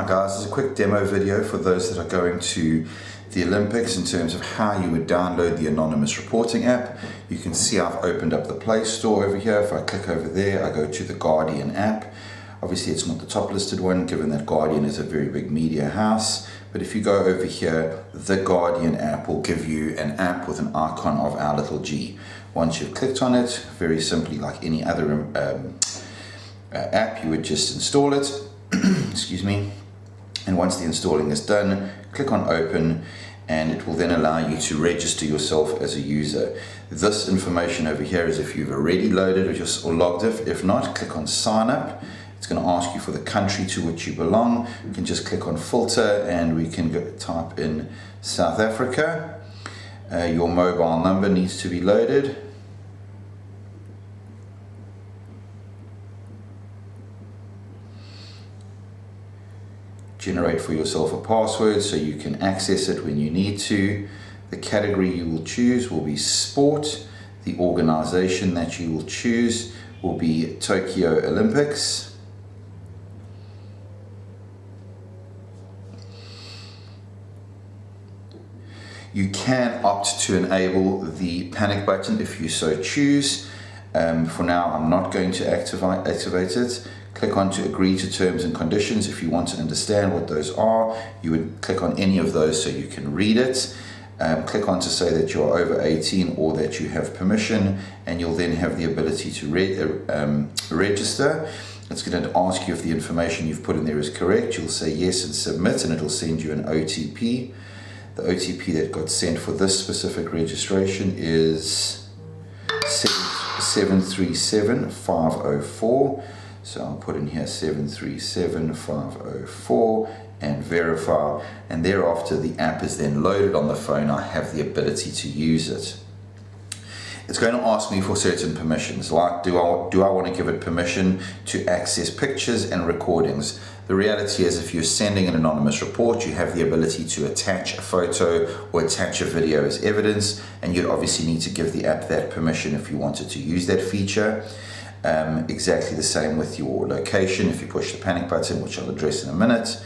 Hi guys, this is a quick demo video for those that are going to the Olympics in terms of how you would download the Anonymous Reporting app. You can see I've opened up the Play Store over here. If I click over there, I go to the Guardian app. Obviously it's not the top listed one given that Guardian is a very big media house. But if you go over here, the Guardian app will give you an app with an icon of our little G. Once you've clicked on it, very simply like any other app, you would just install it. Excuse me. And once the installing is done, click on open and it will then allow you to register yourself as a user. This information over here is if you've already loaded or logged in. If not, click on sign up. It's going to ask you for the country to which you belong. You can just click on filter and we can type in South Africa. Your mobile number needs to be loaded. Generate for yourself a password so you can access it when you need to. The category you will choose will be sport. The organization that you will choose will be Tokyo Olympics. You can opt to enable the panic button if you so choose. For now, I'm not going to activate it. Click on to agree to terms and conditions. If you want to understand what those are, you would click on any of those so you can read it. Click on to say that you're over 18 or that you have permission, and you'll then have the ability to register. It's going to ask you if the information you've put in there is correct. You'll say yes and submit, and it'll send you an OTP. The OTP that got sent for this specific registration is 737504. So I'll put in here 737504 and verify, and thereafter the app is then loaded on the phone. I have the ability to use it. It's going to ask me for certain permissions, like do I want to give it permission to access pictures and recordings. The reality is if you're sending an anonymous report, you have the ability to attach a photo or attach a video as evidence, and you'd obviously need to give the app that permission if you wanted to use that feature. Exactly the same with your location. If you push the panic button, which I'll address in a minute,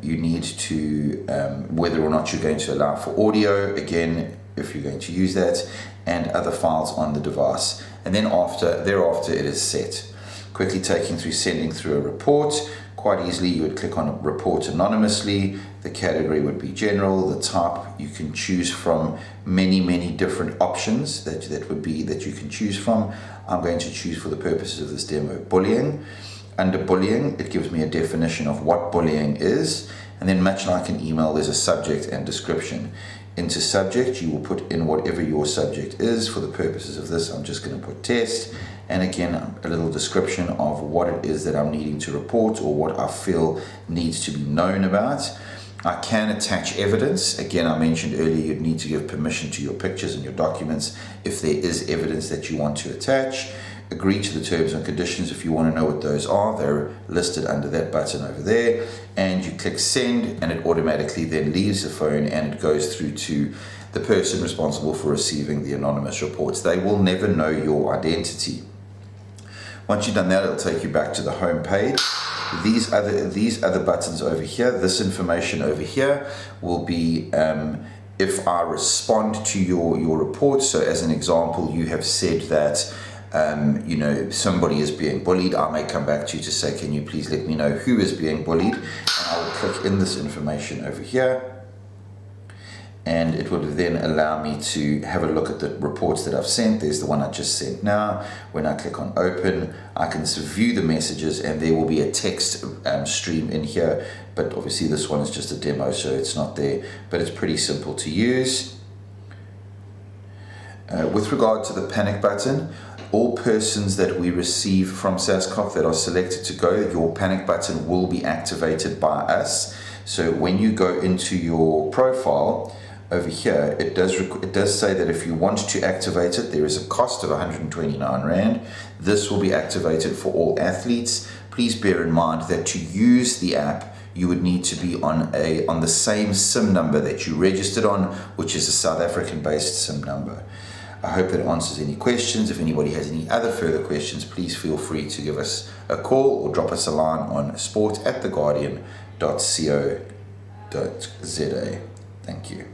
you need to, whether or not you're going to allow for audio, again, if you're going to use that, and other files on the device. And then thereafter it is set. Quickly taking through sending through a report. Quite easily you would click on report anonymously. The category would be general. The type you can choose from many different options that you can choose from. I'm going to choose for the purposes of this demo bullying. Under bullying, it gives me a definition of what bullying is, and then much like an email, there's a subject and description. Into subject, you will put in whatever your subject is. For the purposes of this, I'm just going to put test, and again a little description of what it is that I'm needing to report or what I feel needs to be known about. I can attach evidence. Again, I mentioned earlier you'd need to give permission to your pictures and your documents if there is evidence that you want to attach. Agree to the terms and conditions if you want to know what those are. They're listed under that button over there, and you click send, and it automatically then leaves the phone and it goes through to the person responsible for receiving the anonymous reports. They will never know your identity. Once you've done that, it'll take you back to the home page. These other buttons over here, this information over here will be if I respond to your report. So as an example, you have said that you know, somebody is being bullied. I may come back to you to say, can you please let me know who is being bullied? And I will click in this information over here, and it would then allow me to have a look at the reports that I've sent. There's the one I just sent now. When I click on open, I can view the messages, and there will be a text stream in here, but obviously this one is just a demo, so it's not there, but it's pretty simple to use. With regard to the panic button, all persons that we receive from SASCOC that are selected to go, your panic button will be activated by us. So when you go into your profile over here, it does say that if you want to activate it, there is a cost of 129 Rand. This will be activated for all athletes. Please bear in mind that to use the app, you would need to be on the same SIM number that you registered on, which is a South African based SIM number. I hope that answers any questions. If anybody has any other further questions, please feel free to give us a call or drop us a line on sport@theguardian.co.za. Thank you.